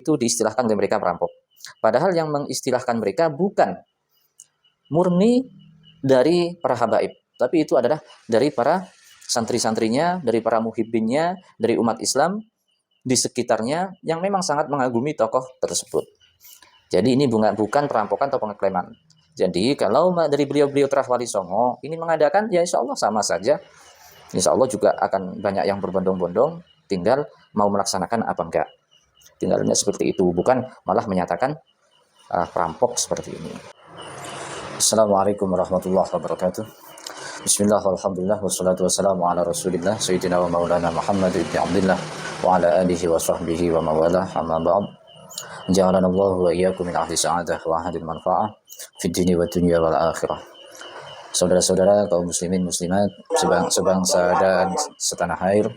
itu diistilahkan oleh mereka perampok. Padahal yang mengistilahkan mereka bukan murni dari para habaib, tapi itu adalah dari para santri-santrinya, dari para muhibbinnya, dari umat Islam di sekitarnya yang memang sangat mengagumi tokoh tersebut. Jadi ini bukan perampokan atau pengeklaman. Jadi kalau dari beliau-beliau Terah Wali Songo ini mengadakan, ya insya Allah sama saja. Insya Allah juga akan banyak yang berbondong-bondong, tinggal mau melaksanakan apa enggak. Tinggalnya seperti itu, bukan malah menyatakan perampok seperti ini. Assalamualaikum warahmatullahi wabarakatuh. Bismillah, walhamdulillah, wassalatu wassalamu ala rasulillah, sayyidina wa maulana Muhammad ibn Abdillah, wa ala alihi wa sahbihi wa mawalah, amma ba'd. Ja'alana Allah wa iyyakum min ahli sa'adah wa ahli manfa'ah fid dini wa dunya wal akhirah. Saudara-saudara kaum muslimin muslimat sebangsa dan setanah air,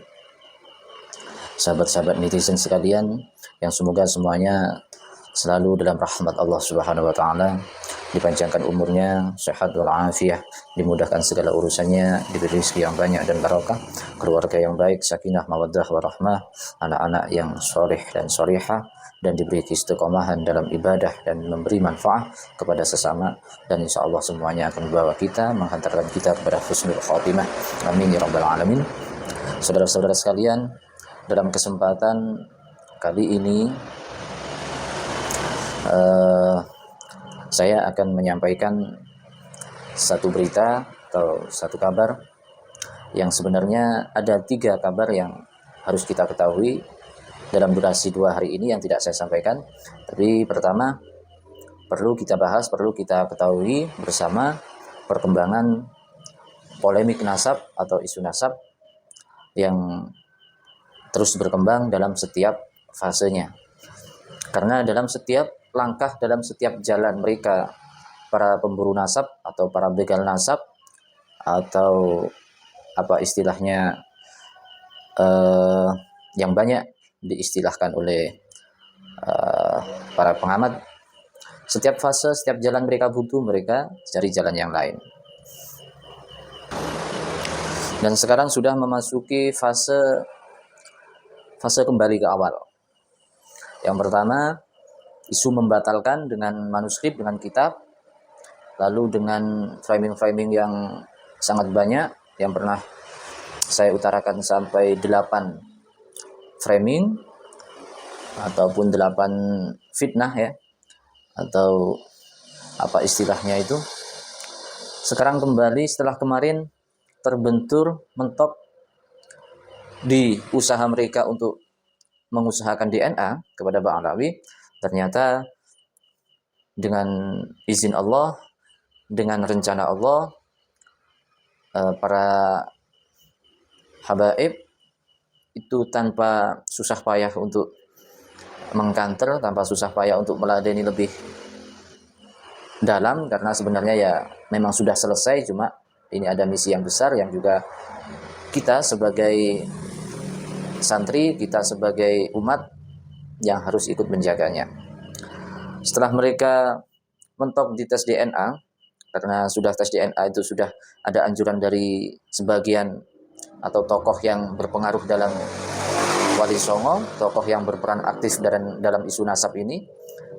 sahabat-sahabat netizen sekalian, yang semoga semuanya selalu dalam rahmat Allah Subhanahu wa taala, dipanjangkan umurnya, sehat walafiat, dimudahkan segala urusannya, diberi rezeki yang banyak dan barokah, keluarga yang baik, sakinah, mawaddah warahmah, anak-anak yang soleh dan solihah, dan diberi istiqomahan dalam ibadah dan memberi manfaat kepada sesama, dan insya Allah semuanya akan membawa kita, menghantarkan kita kepada husnul khatimah. Amin ya rabbal alamin. Saudara-saudara sekalian, dalam kesempatan kali ini saya akan menyampaikan satu berita atau satu kabar yang sebenarnya ada 3 kabar yang harus kita ketahui dalam durasi 2 hari ini yang tidak saya sampaikan. Tapi pertama perlu kita bahas, perlu kita ketahui bersama perkembangan polemik nasab atau isu nasab yang terus berkembang dalam setiap fasenya. Karena dalam setiap langkah, dalam setiap jalan mereka, para pemburu nasab atau para begal nasab, atau apa istilahnya yang banyak diistilahkan oleh para pengamat, setiap fase, setiap jalan mereka butuh, mereka cari jalan yang lain. Dan sekarang sudah memasuki fase kembali ke awal. Yang pertama, isu membatalkan dengan manuskrip, dengan kitab, lalu dengan framing-framing yang sangat banyak, yang pernah saya utarakan sampai 8 framing, ataupun 8 fitnah ya, atau apa istilahnya itu. Sekarang kembali setelah kemarin terbentur, mentok di usaha mereka untuk mengusahakan DNA kepada Bang Alawi, ternyata dengan izin Allah, dengan rencana Allah, para habaib itu tanpa susah payah untuk mengkanter, tanpa susah payah untuk meladeni lebih dalam, karena sebenarnya ya memang sudah selesai, cuma ini ada misi yang besar yang juga kita sebagai santri, kita sebagai umat yang harus ikut menjaganya. Setelah mereka mentok di tes DNA, karena sudah tes DNA itu sudah ada anjuran dari sebagian atau tokoh yang berpengaruh dalam Wali Songo, tokoh yang berperan aktif dalam isu nasab ini,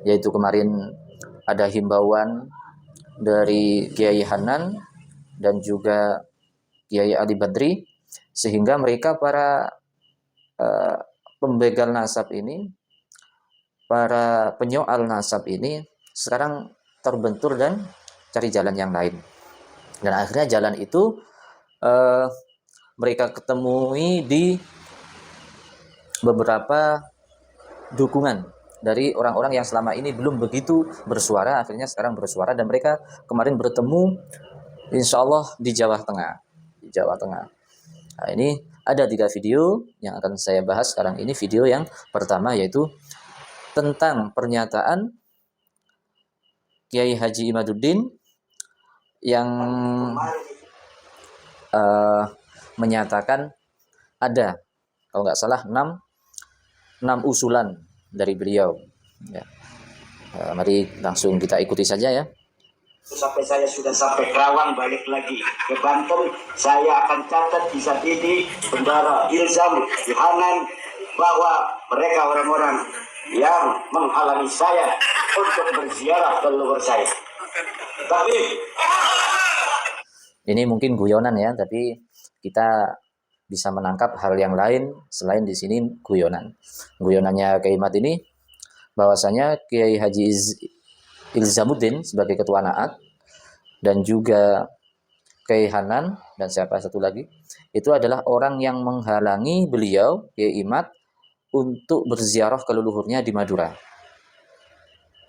yaitu kemarin ada himbauan dari Kiai Hanan dan juga Kiai Ali Badri, sehingga mereka para pembegal nasab ini, para penyoal nasab ini sekarang terbentur dan cari jalan yang lain. Dan akhirnya jalan itu mereka ketemui di beberapa dukungan dari orang-orang yang selama ini belum begitu bersuara, akhirnya sekarang bersuara, dan mereka kemarin bertemu insya Allah di Jawa Tengah. Nah, ini ada 3 video yang akan saya bahas sekarang ini. Video yang pertama yaitu tentang pernyataan Kiai Haji Imaduddin yang menyatakan ada, kalau nggak salah, 6 usulan dari beliau. Ya. Mari langsung kita ikuti saja ya. Sampai saya sudah sampai Kerawang, balik lagi ke Banten, saya akan catat kisah ini, bendara ilzam Yohanan, bahwa mereka orang-orang yang menghalangi saya untuk berziarah ke leluhur saya. Tapi ini mungkin guyonan ya, tapi kita bisa menangkap hal yang lain selain di sini guyonan. Guyonannya Kiai Mat ini bahwasanya Kiai Haji Ilzamuddin sebagai ketua Naat dan juga Kiai Hanan dan siapa satu lagi itu adalah orang yang menghalangi beliau Kiai Mat untuk berziarah ke leluhurnya di Madura.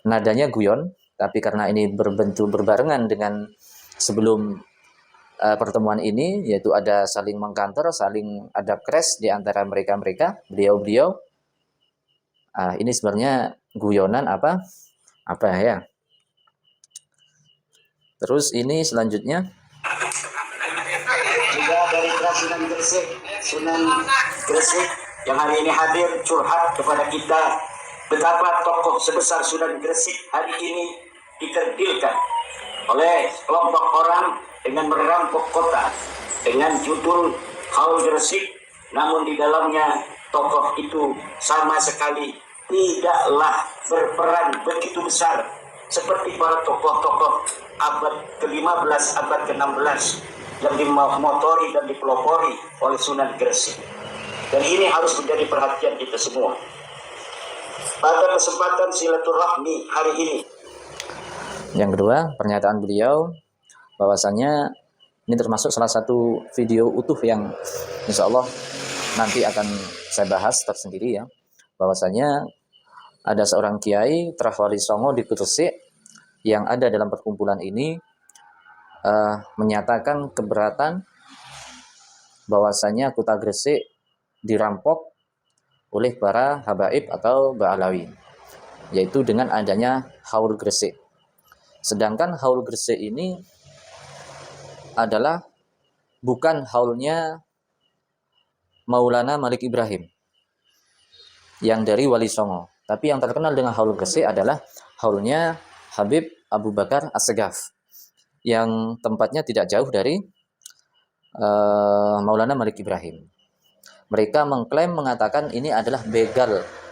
Nadanya guyon, tapi karena ini berbentuk berbarengan dengan sebelum pertemuan ini, yaitu ada saling mengkantor, saling ada crash di antara mereka-mereka, beliau-beliau. Ini sebenarnya guyonan apa ya? Terus ini selanjutnya juga dari Sunan Gresik, Sunan Gresik yang hari ini hadir curhat kepada kita betapa tokoh sebesar Sunan Gresik hari ini diterpilkan oleh kelompok orang dengan merampok kota dengan judul Haul Gresik, namun di dalamnya tokoh itu sama sekali tidaklah berperan begitu besar seperti para tokoh-tokoh abad ke-15, abad ke-16 yang dimotori dan dipelopori oleh Sunan Gresik. Dan ini harus menjadi perhatian kita semua. Pada kesempatan silaturahmi hari ini. Yang kedua, pernyataan beliau bahwasannya ini termasuk salah satu video utuh yang insya Allah nanti akan saya bahas tersendiri ya. Bahwasanya ada seorang kiai Trahwali Songo di Gresik yang ada dalam perkumpulan ini menyatakan keberatan bahwasanya kota Gresik dirampok oleh para habaib atau Ba'alawi, yaitu dengan adanya Haul Gresik. Sedangkan Haul Gresik ini adalah bukan haulnya Maulana Malik Ibrahim yang dari Wali Songo, tapi yang terkenal dengan Haul Gresik adalah haulnya Habib Abu Bakar As-Segaf yang tempatnya tidak jauh dari Maulana Malik Ibrahim. Mereka mengatakan ini adalah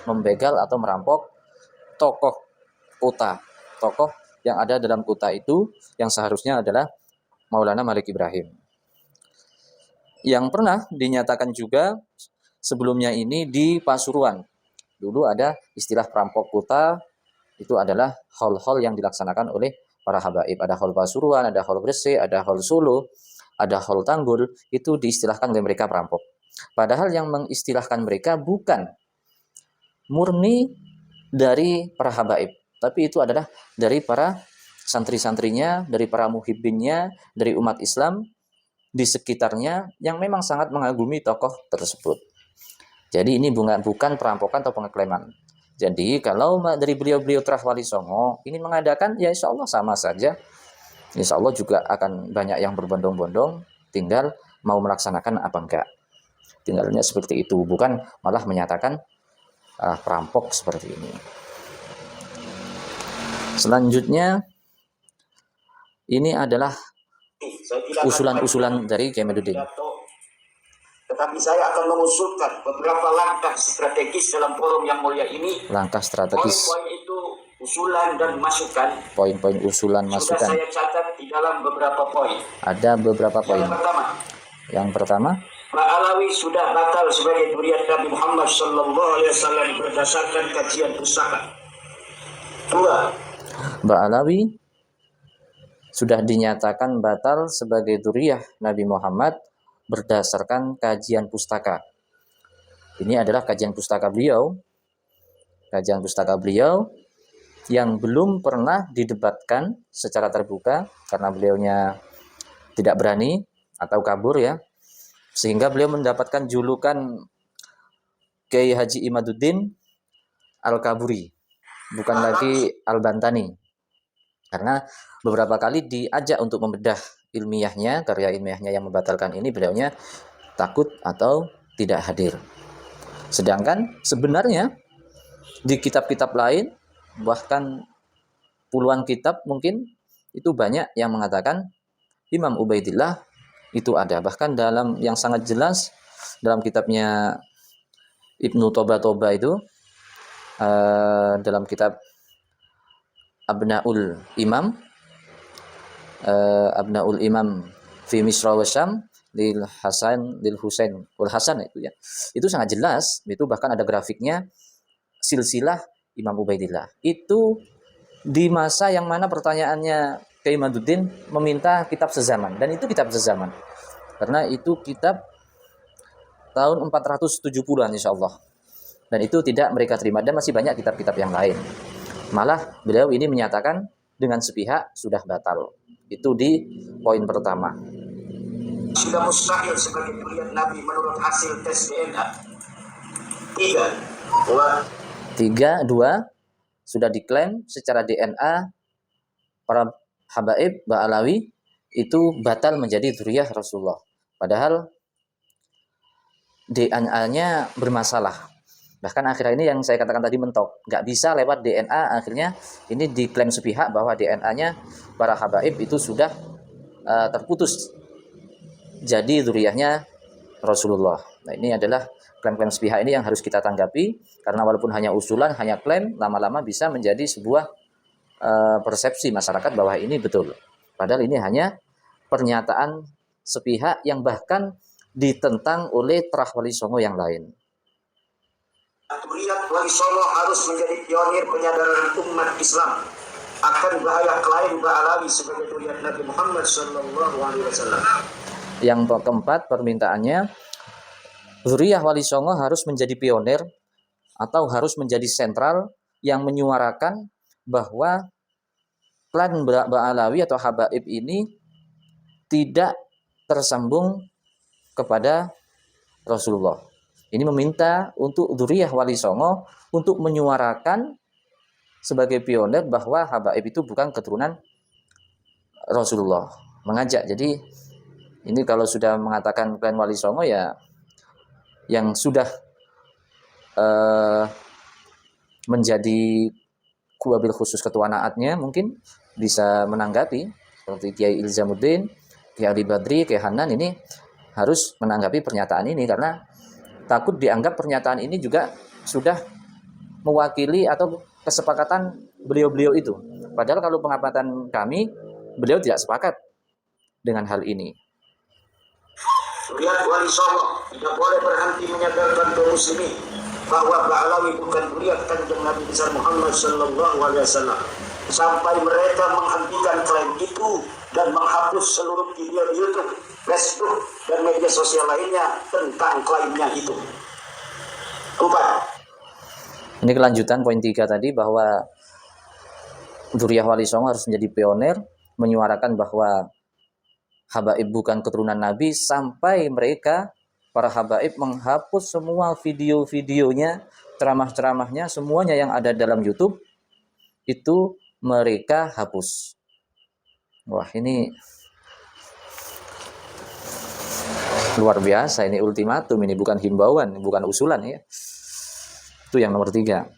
membegal atau merampok tokoh kota, tokoh yang ada dalam kota itu yang seharusnya adalah Maulana Malik Ibrahim. Yang pernah dinyatakan juga sebelumnya ini di Pasuruan. Dulu ada istilah perampok kota, itu adalah haul-haul yang dilaksanakan oleh para habaib. Ada haul Pasuruan, ada haul Gresik, ada haul Solo, ada haul Tanggul, itu diistilahkan oleh mereka perampok. Padahal yang mengistilahkan mereka bukan murni dari para habaib, tapi itu adalah dari para santri-santrinya, dari para muhibbinnya, dari umat Islam di sekitarnya yang memang sangat mengagumi tokoh tersebut. Jadi ini bukan perampokan atau pengeklaman. Jadi kalau dari beliau-beliau Trahwali Songo ini mengadakan, ya insya Allah sama saja. Insya Allah juga akan banyak yang berbondong-bondong, tinggal mau melaksanakan apa enggak. Tinggalnya seperti itu, bukan malah menyatakan perampok seperti ini. Selanjutnya, ini adalah usulan-usulan dari Kiai Maduddin. Tetapi saya akan mengusulkan beberapa langkah strategis dalam forum yang mulia ini. Langkah strategis. Poin-poin itu usulan dan masukan. Poin-poin usulan masukan. Sudah saya catat di dalam beberapa poin. Ada beberapa poin. Yang pertama, Ba'alawi sudah batal sebagai zuriat Nabi Muhammad SAW berdasarkan kajian pustaka. 2. Ba'alawi sudah dinyatakan batal sebagai dzurriyyah Nabi Muhammad berdasarkan kajian pustaka. Ini adalah kajian pustaka beliau. Kajian pustaka beliau yang belum pernah didebatkan secara terbuka karena beliaunya tidak berani atau kabur ya. Sehingga beliau mendapatkan julukan Kiai Haji Imaduddin Al-Kaburi, bukan lagi Al-Bantani. Karena beberapa kali diajak untuk membedah ilmiahnya, karya ilmiahnya yang membatalkan ini, beliaunya takut atau tidak hadir. Sedangkan sebenarnya di kitab-kitab lain, bahkan puluhan kitab mungkin, itu banyak yang mengatakan Imam Ubaidillah itu ada. Bahkan dalam yang sangat jelas dalam kitabnya Ibnu Toba itu dalam kitab Abnaul Imam, Abnaul Imam fi Misra wa Syam lil Husain wal Hasan, itu ya. Itu sangat jelas, itu bahkan ada grafiknya, silsilah Imam Ubaidillah. Itu di masa yang mana pertanyaannya Kiai Imaduddin meminta kitab sezaman, dan itu kitab sezaman. Karena itu kitab tahun 470-an insyaallah. Dan itu tidak mereka terima, dan masih banyak kitab-kitab yang lain. Malah beliau ini menyatakan dengan sepihak sudah batal. Itu di poin pertama. Sudah mustahil sebagai zuriat Nabi menurut hasil tes DNA. 3, sudah diklaim secara DNA para habaib Ba'alawi itu batal menjadi dzurriyyah Rasulullah. Padahal DNA-nya bermasalah. Bahkan akhirnya ini yang saya katakan tadi mentok. Nggak bisa lewat DNA, akhirnya ini diklaim sepihak bahwa DNA-nya para habaib itu sudah terputus jadi dzurriyyahnya Rasulullah. Nah, ini adalah klaim-klaim sepihak ini yang harus kita tanggapi, karena walaupun hanya usulan, hanya klaim, lama-lama bisa menjadi sebuah persepsi masyarakat bahwa ini betul. Padahal ini hanya pernyataan sepihak yang bahkan ditentang oleh Terah Wali Songo yang lain. Zuriat Wali Songo harus menjadi pionir penyadaran umat Islam akan bahaya klaim Ba'alawi sebagai zuriat Nabi Muhammad SAW. Yang keempat permintaannya, Dzurriyyah Wali Songo harus menjadi pionir atau harus menjadi sentral yang menyuarakan bahwa klan Ba'alawi atau habaib ini tidak tersambung kepada Rasulullah. Ini meminta untuk Dzurriyyah Wali Songo untuk menyuarakan sebagai pionir bahwa habaib itu bukan keturunan Rasulullah. Mengajak. Jadi ini kalau sudah mengatakan klan Wali Songo, ya yang sudah menjadi wabil khusus ketua naatnya mungkin bisa menanggapi, seperti Kiai Ilzamuddin, Kiai Ali Badri, Kiai Hanan, ini harus menanggapi pernyataan ini, karena takut dianggap pernyataan ini juga sudah mewakili atau kesepakatan beliau-beliau itu. Padahal kalau pengamatan kami, beliau tidak sepakat dengan hal ini. Zuriat Wali Songo tidak boleh berhenti menyadarkan kaum muslimin bahwa Ba'alawi bukan zuriat kanjeng Nabi besar Muhammad SAW, sampai mereka menghentikan klaim itu dan menghapus seluruh video YouTube, Facebook, dan media sosial lainnya tentang klaimnya itu. 4. Ini kelanjutan poin 3 tadi, bahwa Dzurriyyah Wali Songo harus menjadi pionir menyuarakan bahwa habaib bukan keturunan Nabi, sampai mereka para habaib menghapus semua video-videonya, ceramah-ceramahnya, semuanya yang ada dalam YouTube itu mereka hapus. Wah, ini luar biasa, ini ultimatum, ini bukan himbauan, bukan usulan ya. Itu yang nomor 3.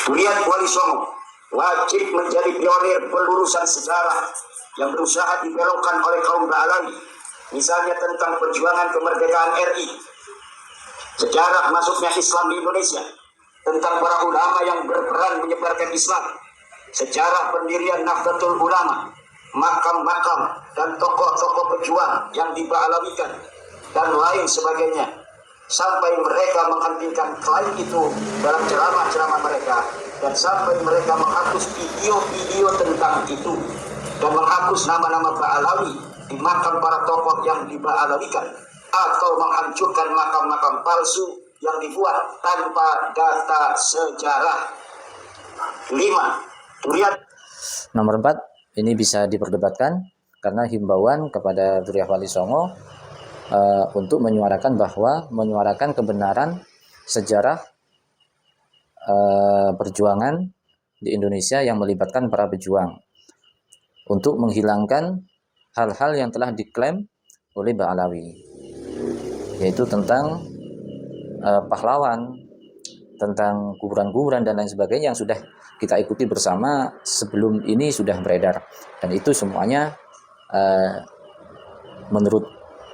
Zuriat Wali Songo wajib menjadi pionir pelurusan sejarah yang berusaha dibelokkan oleh kaum Ba'alawi, misalnya tentang perjuangan kemerdekaan RI, sejarah masuknya Islam di Indonesia, tentang para ulama yang berperan menyebarkan Islam, sejarah pendirian Nahdlatul Ulama, makam-makam dan tokoh-tokoh pejuang yang diba'alawikan, dan lain sebagainya, sampai mereka menghentikan klaim itu dalam ceramah-ceramah mereka, dan sampai mereka menghapus video-video tentang itu, dan menghapus nama-nama Ba'alawi di makam para tokoh yang diba'alawikan, atau menghancurkan makam-makam palsu yang dibuat tanpa data sejarah. 5. Dzurriyyah Nomor 4, ini bisa diperdebatkan karena himbauan kepada Dzurriyyah Wali Songo untuk menyuarakan kebenaran sejarah perjuangan di Indonesia yang melibatkan para pejuang, untuk menghilangkan hal-hal yang telah diklaim oleh Ba'alawi, yaitu tentang pahlawan, tentang kuburan-kuburan dan lain sebagainya yang sudah kita ikuti bersama sebelum ini sudah beredar, dan itu semuanya menurut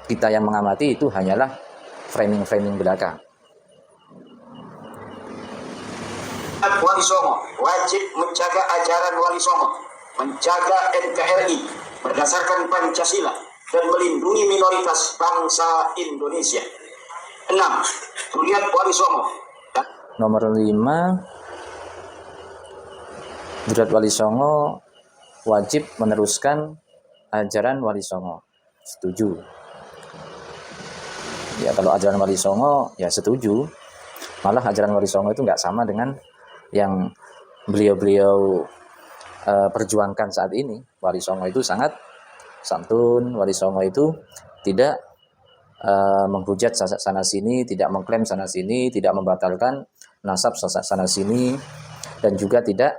kita yang mengamati itu hanyalah framing-framing belaka. Wali Songo wajib menjaga ajaran Wali Songo, menjaga NKRI berdasarkan Pancasila, dan melindungi minoritas bangsa Indonesia. 6. Zuriat Wali Songo. Nomor 5, zuriat Wali Songo wajib meneruskan ajaran Wali Songo. Setuju. Ya, kalau ajaran Wali Songo ya setuju. Malah ajaran Wali Songo itu nggak sama dengan yang beliau-beliau perjuangkan saat ini. Wali Songo itu sangat santun. Wali Songo itu tidak menghujat sana sini, tidak mengklaim sana sini, tidak membatalkan nasab sana sini, dan juga tidak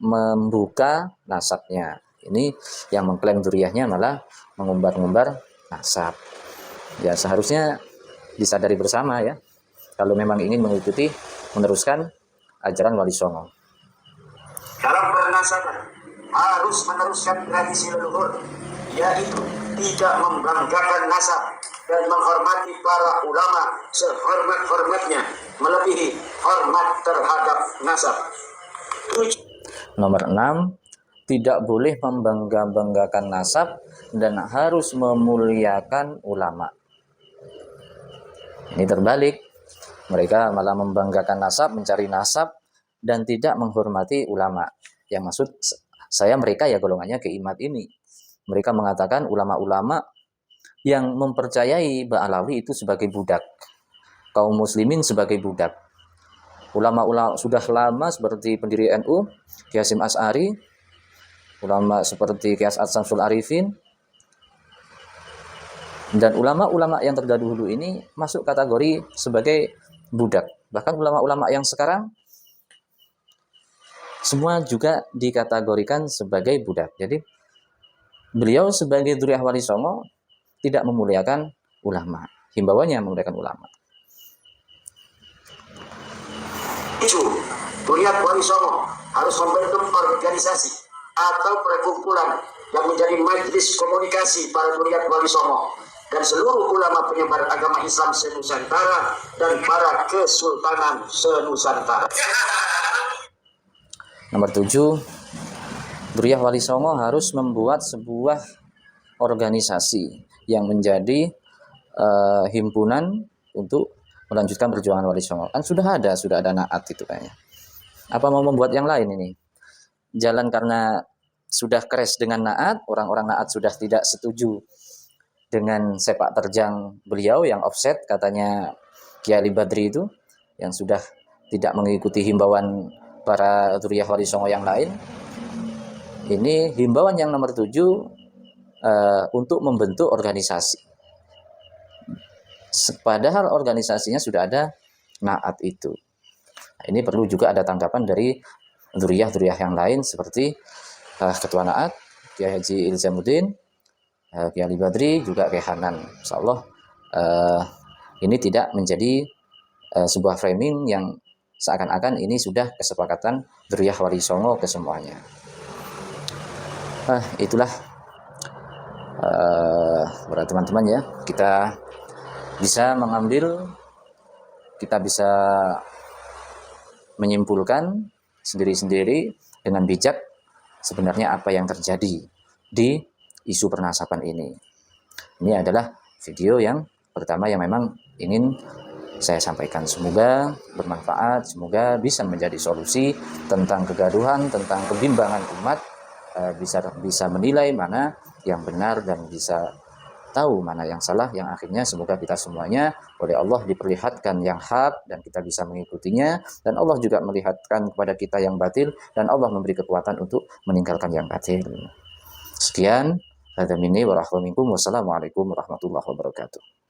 membuka nasabnya. Ini yang mengklaim dzurriyyahnya malah mengumbar-ngumbar nasab. Ya, seharusnya disadari bersama ya, kalau memang ingin mengikuti meneruskan ajaran Wali Songo. Dalam bernasaban harus meneruskan tradisi leluhur, yaitu tidak membanggakan nasab dan menghormati para ulama sehormat-hormatnya, melebihi hormat terhadap nasab. Nomor 6, tidak boleh membangga-banggakan nasab dan harus memuliakan ulama. Ini terbalik. Mereka malah membanggakan nasab, mencari nasab, dan tidak menghormati ulama. Yang maksud saya mereka ya golongannya keimat ini. Mereka mengatakan ulama-ulama yang mempercayai Ba'alawi itu sebagai budak, kaum muslimin sebagai budak. Ulama-ulama sudah lama seperti pendiri NU, Kiai Hasyim Asy'ari, ulama seperti Kiai As'ad Syamsul Arifin, dan ulama-ulama yang terdahulu ini masuk kategori sebagai budak. Bahkan ulama-ulama yang sekarang semua juga dikategorikan sebagai budak. Jadi beliau sebagai dzurriyyah Wali Songo tidak memuliakan ulama. Himbauannya memuliakan ulama. Dzurriyyah Wali Songo harus membentuk organisasi atau perkumpulan yang menjadi majelis komunikasi para dzurriyyah Wali Songo dan seluruh ulama penyebar agama Islam se-Nusantara dan para kesultanan se-Nusantara. Nomor 7, dzurriyyah Wali Songo harus membuat sebuah organisasi yang menjadi himpunan untuk melanjutkan perjuangan Wali Songo. Kan sudah ada Naat itu kayaknya. Apa mau membuat yang lain ini? Jalan karena sudah crash dengan Naat, orang-orang Naat sudah tidak setuju dengan sepak terjang beliau yang offset, katanya Kiai Ali Badri itu, yang sudah tidak mengikuti himbauan para dzurriyyah Wali Songo yang lain. Ini himbauan yang nomor 7, untuk membentuk organisasi. Padahal organisasinya sudah ada Naat itu. Nah, ini perlu juga ada tanggapan dari dzurriyyah yang lain seperti Ketua Naat, Kiai Haji Ilzamuddin, Kiai Ali Badri, juga Kiai Hanan. Insyaallah ini tidak menjadi sebuah framing yang seakan-akan ini sudah kesepakatan dzurriyyah Wali Songo ke semuanya. Itulah para teman-teman ya, kita bisa mengambil, kita bisa menyimpulkan sendiri-sendiri dengan bijak sebenarnya apa yang terjadi di isu pernasaban ini. Ini adalah video yang pertama yang memang ingin saya sampaikan. Semoga bermanfaat, semoga bisa menjadi solusi tentang kegaduhan, tentang kebimbangan umat, bisa menilai mana yang benar dan bisa tahu mana yang salah, yang akhirnya semoga kita semuanya oleh Allah diperlihatkan yang hak dan kita bisa mengikutinya, dan Allah juga melihatkan kepada kita yang batil dan Allah memberi kekuatan untuk meninggalkan yang batil. Sekian, hadza minni wa rahmatullahi wassalamualaikum warahmatullahi wabarakatuh.